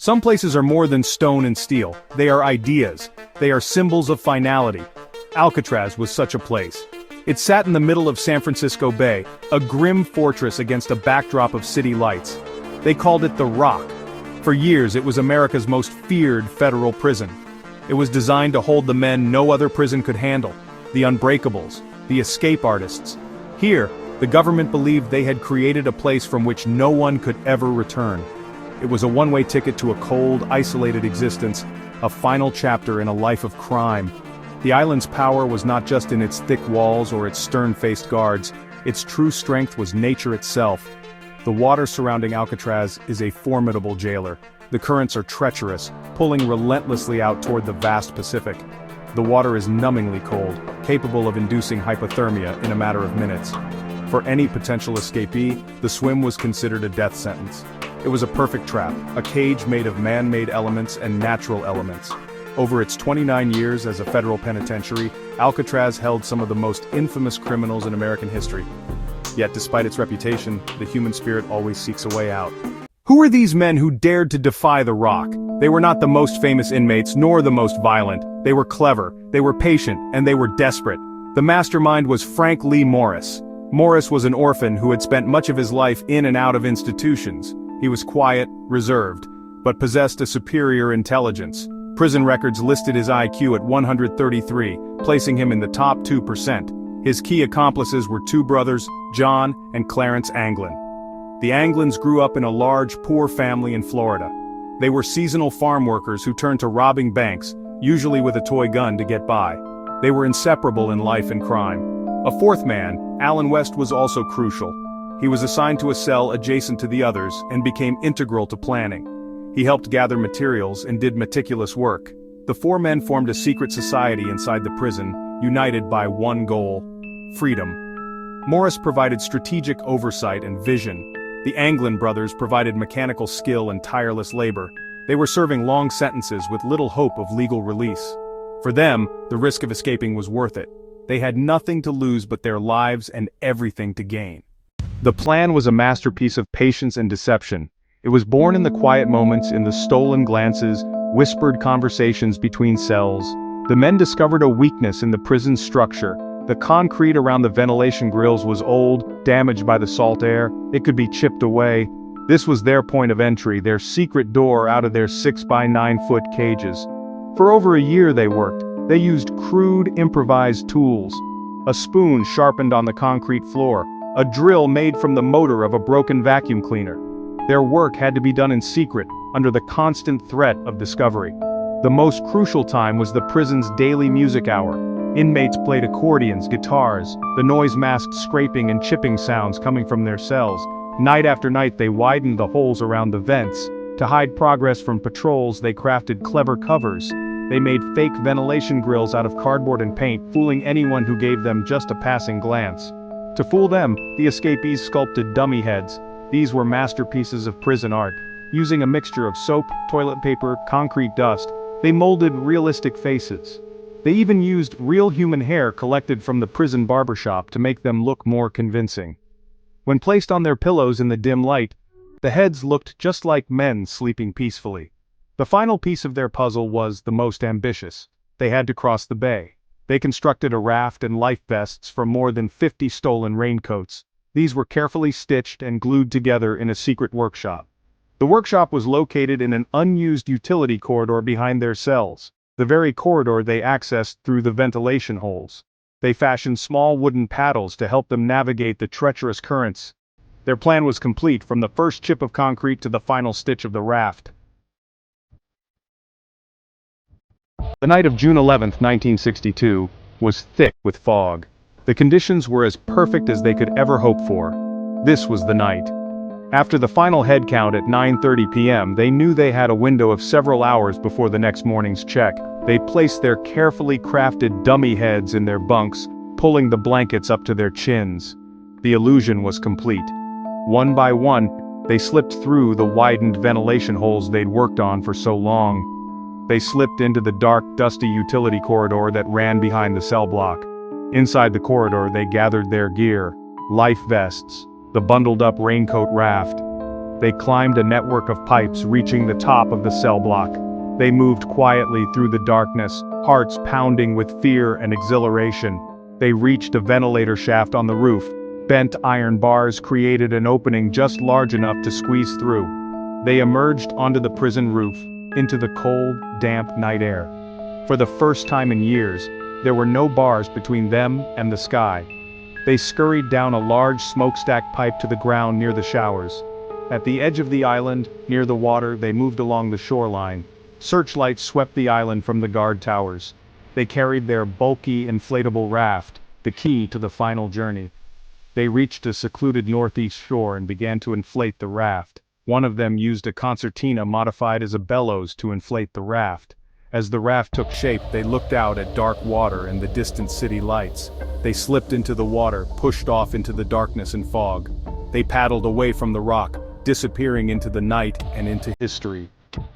Some places are more than stone and steel. They are ideas. They are symbols of finality. Alcatraz was such a place. It sat in the middle of San Francisco Bay, a grim fortress against a backdrop of city lights. They called it the Rock. For years, it was America's most feared federal prison. It was designed to hold the men no other prison could handle, the unbreakables, the escape artists. Here, the government believed they had created a place from which no one could ever return. It was a one-way ticket to a cold, isolated existence, a final chapter in a life of crime. The island's power was not just in its thick walls or its stern-faced guards. Its true strength was nature itself. The water surrounding Alcatraz is a formidable jailer. The currents are treacherous, pulling relentlessly out toward the vast Pacific. The water is numbingly cold, capable of inducing hypothermia in a matter of minutes. For any potential escapee, the swim was considered a death sentence. It was a perfect trap, a cage made of man-made elements and natural elements. Over its 29 years as a federal penitentiary, Alcatraz held some of the most infamous criminals in American history. Yet despite its reputation, the human spirit always seeks a way out. Who were these men who dared to defy the Rock? They were not the most famous inmates, nor the most violent. They were clever, they were patient, and they were desperate. The mastermind was Frank Lee Morris. Morris was an orphan who had spent much of his life in and out of institutions. He was quiet, reserved, but possessed a superior intelligence. Prison records listed his IQ at 133, placing him in the top 2%. His key accomplices were two brothers, John and Clarence Anglin. The Anglins grew up in a large, poor family in Florida. They were seasonal farm workers who turned to robbing banks, usually with a toy gun to get by. They were inseparable in life and crime. A fourth man, Alan West, was also crucial. He was assigned to a cell adjacent to the others and became integral to planning. He helped gather materials and did meticulous work. The four men formed a secret society inside the prison, united by one goal: freedom. Morris provided strategic oversight and vision. The Anglin brothers provided mechanical skill and tireless labor. They were serving long sentences with little hope of legal release. For them, the risk of escaping was worth it. They had nothing to lose but their lives and everything to gain. The plan was a masterpiece of patience and deception. It was born in the quiet moments, in the stolen glances, whispered conversations between cells. The men discovered a weakness in the prison's structure. The concrete around the ventilation grills was old, damaged by the salt air. It could be chipped away. This was their point of entry, their secret door out of their 6-by-9-foot cages. For over a year they worked. They used crude, improvised tools. A spoon sharpened on the concrete floor. A drill made from the motor of a broken vacuum cleaner. Their work had to be done in secret, under the constant threat of discovery. The most crucial time was the prison's daily music hour. Inmates played accordions, guitars, the noise masked scraping and chipping sounds coming from their cells. Night after night they widened the holes around the vents. To hide progress from patrols, they crafted clever covers. They made fake ventilation grills out of cardboard and paint, fooling anyone who gave them just a passing glance. To fool them, the escapees sculpted dummy heads. These were masterpieces of prison art. Using a mixture of soap, toilet paper, concrete dust, they molded realistic faces. They even used real human hair collected from the prison barbershop to make them look more convincing. When placed on their pillows in the dim light, the heads looked just like men sleeping peacefully. The final piece of their puzzle was the most ambitious. They had to cross the bay. They constructed a raft and life vests from more than 50 stolen raincoats. These were carefully stitched and glued together in a secret workshop. The workshop was located in an unused utility corridor behind their cells, the very corridor they accessed through the ventilation holes. They fashioned small wooden paddles to help them navigate the treacherous currents. Their plan was complete, from the first chip of concrete to the final stitch of the raft. The night of June 11, 1962, was thick with fog. The conditions were as perfect as they could ever hope for. This was the night. After the final head count at 9:30 p.m., they knew they had a window of several hours before the next morning's check. They placed their carefully crafted dummy heads in their bunks, pulling the blankets up to their chins. The illusion was complete. One by one, they slipped through the widened ventilation holes they'd worked on for so long. They slipped into the dark, dusty utility corridor that ran behind the cell block. Inside the corridor, they gathered their gear: life vests, the bundled-up raincoat raft. They climbed a network of pipes reaching the top of the cell block. They moved quietly through the darkness, hearts pounding with fear and exhilaration. They reached a ventilator shaft on the roof. Bent iron bars created an opening just large enough to squeeze through. They emerged onto the prison roof, into the cold, damp night air. For the first time in years, there were no bars between them and the sky. They scurried down a large smokestack pipe to the ground near the showers. At the edge of the island, near the water, they moved along the shoreline. Searchlights swept the island from the guard towers. They carried their bulky, inflatable raft, the key to the final journey. They reached a secluded northeast shore and began to inflate the raft. One of them used a concertina modified as a bellows to inflate the raft. As the raft took shape, they looked out at dark water and the distant city lights. They slipped into the water, pushed off into the darkness and fog. They paddled away from the rock, disappearing into the night and into history.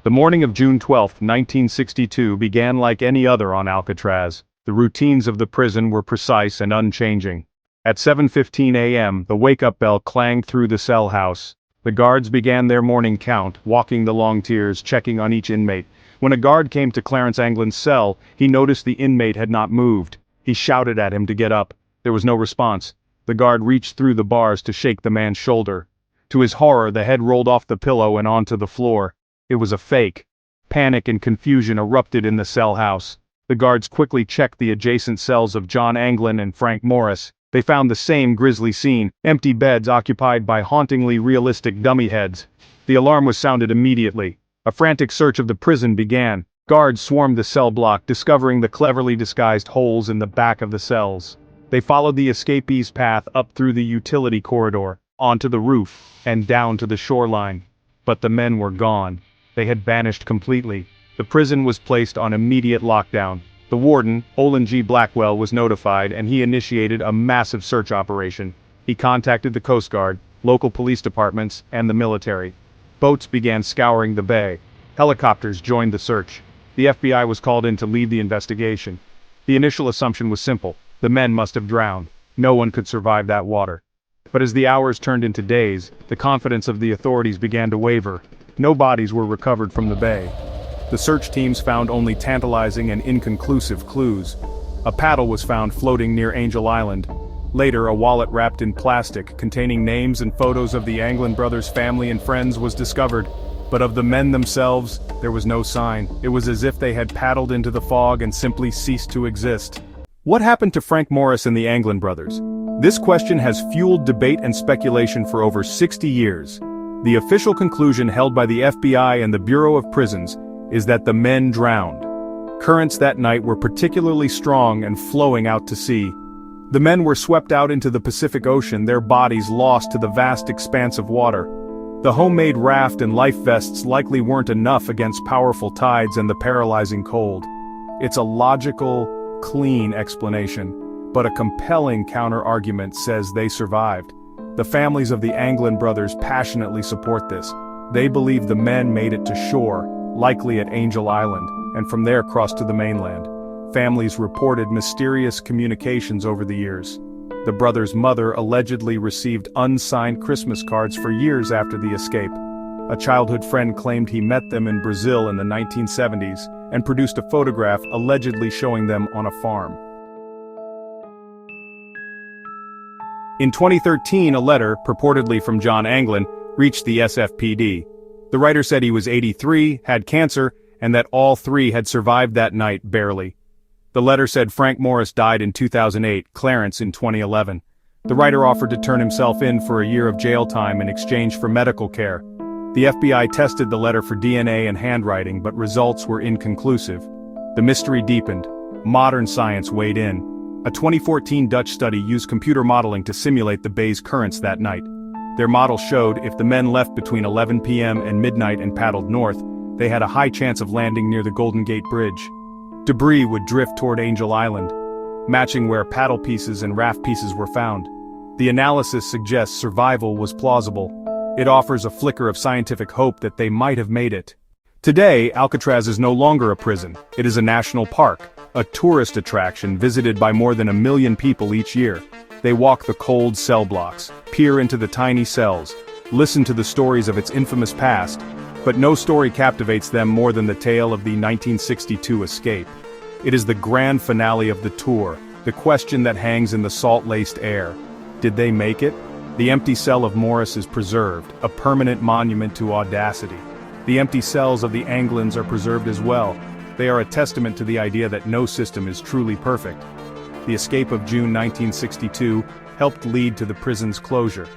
The morning of June 12, 1962 began like any other on Alcatraz. The routines of the prison were precise and unchanging. At 7:15 a.m., the wake-up bell clanged through the cell house. The guards began their morning count, walking the long tiers, checking on each inmate. When a guard came to Clarence Anglin's cell, he noticed the inmate had not moved. He shouted at him to get up. There was no response. The guard reached through the bars to shake the man's shoulder. To his horror, the head rolled off the pillow and onto the floor. It was a fake. Panic and confusion erupted in the cell house. The guards quickly checked the adjacent cells of John Anglin and Frank Morris. They found the same grisly scene, empty beds occupied by hauntingly realistic dummy heads. The alarm was sounded immediately. A frantic search of the prison began. Guards swarmed the cell block, discovering the cleverly disguised holes in the back of the cells. They followed the escapees' path up through the utility corridor, onto the roof, and down to the shoreline. But the men were gone. They had vanished completely. The prison was placed on immediate lockdown. The warden, Olin G. Blackwell, was notified and he initiated a massive search operation. He contacted the Coast Guard, local police departments, and the military. Boats began scouring the bay. Helicopters joined the search. The FBI was called in to lead the investigation. The initial assumption was simple. The men must have drowned. No one could survive that water. But as the hours turned into days, the confidence of the authorities began to waver. No bodies were recovered from the bay. The search teams found only tantalizing and inconclusive clues. A paddle was found floating near Angel Island. Later, a wallet wrapped in plastic containing names and photos of the Anglin brothers' family and friends was discovered. But of the men themselves, there was no sign. It was as if they had paddled into the fog and simply ceased to exist. What happened to Frank Morris and the Anglin brothers? This question has fueled debate and speculation for over 60 years. The official conclusion held by the FBI and the Bureau of Prisons is that the men drowned. Currents that night were particularly strong and flowing out to sea. The men were swept out into the Pacific Ocean, their bodies lost to the vast expanse of water. The homemade raft and life vests likely weren't enough against powerful tides and the paralyzing cold. It's a logical, clean explanation, but a compelling counter-argument says they survived. The families of the Anglin brothers passionately support this. They believe the men made it to shore, likely at Angel Island, and from there crossed to the mainland. Families reported mysterious communications over the years. The brothers' mother allegedly received unsigned Christmas cards for years after the escape. A childhood friend claimed he met them in Brazil in the 1970s and produced a photograph allegedly showing them on a farm. In 2013, a letter, purportedly from John Anglin, reached the SFPD. The writer said he was 83, had cancer, and that all three had survived that night barely. The letter said Frank Morris died in 2008, Clarence in 2011. The writer offered to turn himself in for a year of jail time in exchange for medical care. The FBI tested the letter for DNA and handwriting, but results were inconclusive. The mystery deepened. Modern science weighed in. A 2014 Dutch study used computer modeling to simulate the bay's currents that night. Their model showed if the men left between 11 p.m. and midnight and paddled north, they had a high chance of landing near the Golden Gate Bridge. Debris would drift toward Angel Island, matching where paddle pieces and raft pieces were found. The analysis suggests survival was plausible. It offers a flicker of scientific hope that they might have made it. Today, Alcatraz is no longer a prison. It is a national park, a tourist attraction visited by more than 1 million people each year. They walk the cold cell blocks, peer into the tiny cells, listen to the stories of its infamous past, but no story captivates them more than the tale of the 1962 escape. It is the grand finale of the tour, the question that hangs in the salt-laced air. Did they make it? The empty cell of Morris is preserved, a permanent monument to audacity. The empty cells of the Anglins are preserved as well. They are a testament to the idea that no system is truly perfect. The escape of June 1962 helped lead to the prison's closure.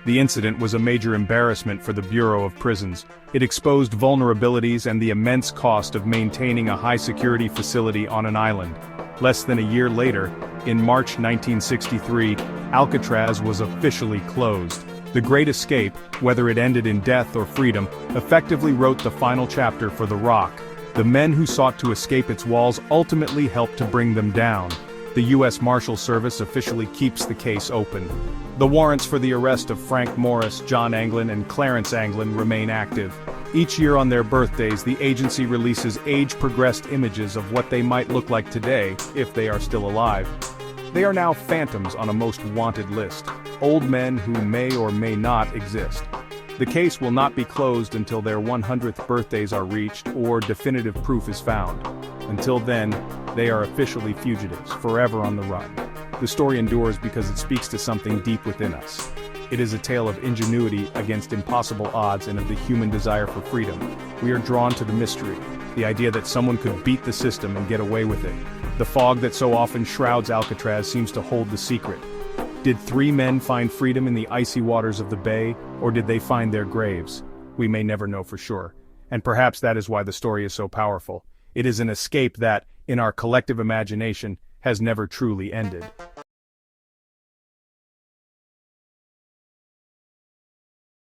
The incident was a major embarrassment for the Bureau of Prisons. It exposed vulnerabilities and the immense cost of maintaining a high-security facility on an island. Less than a year later, in March 1963, Alcatraz was officially closed. The Great Escape, whether it ended in death or freedom, effectively wrote the final chapter for The Rock. The men who sought to escape its walls ultimately helped to bring them down. The U.S. Marshal Service officially keeps the case open. The warrants for the arrest of Frank Morris, John Anglin, and Clarence Anglin remain active. Each year on their birthdays, the agency releases age-progressed images of what they might look like today, if they are still alive. They are now phantoms on a most wanted list, old men who may or may not exist. The case will not be closed until their 100th birthdays are reached or definitive proof is found. Until then, they are officially fugitives, forever on the run. The story endures because it speaks to something deep within us. It is a tale of ingenuity against impossible odds and of the human desire for freedom. We are drawn to the mystery, the idea that someone could beat the system and get away with it. The fog that so often shrouds Alcatraz seems to hold the secret. Did 3 men find freedom in the icy waters of the bay, or did they find their graves? We may never know for sure. And perhaps that is why the story is so powerful. It is an escape that, in our collective imagination, has never truly ended.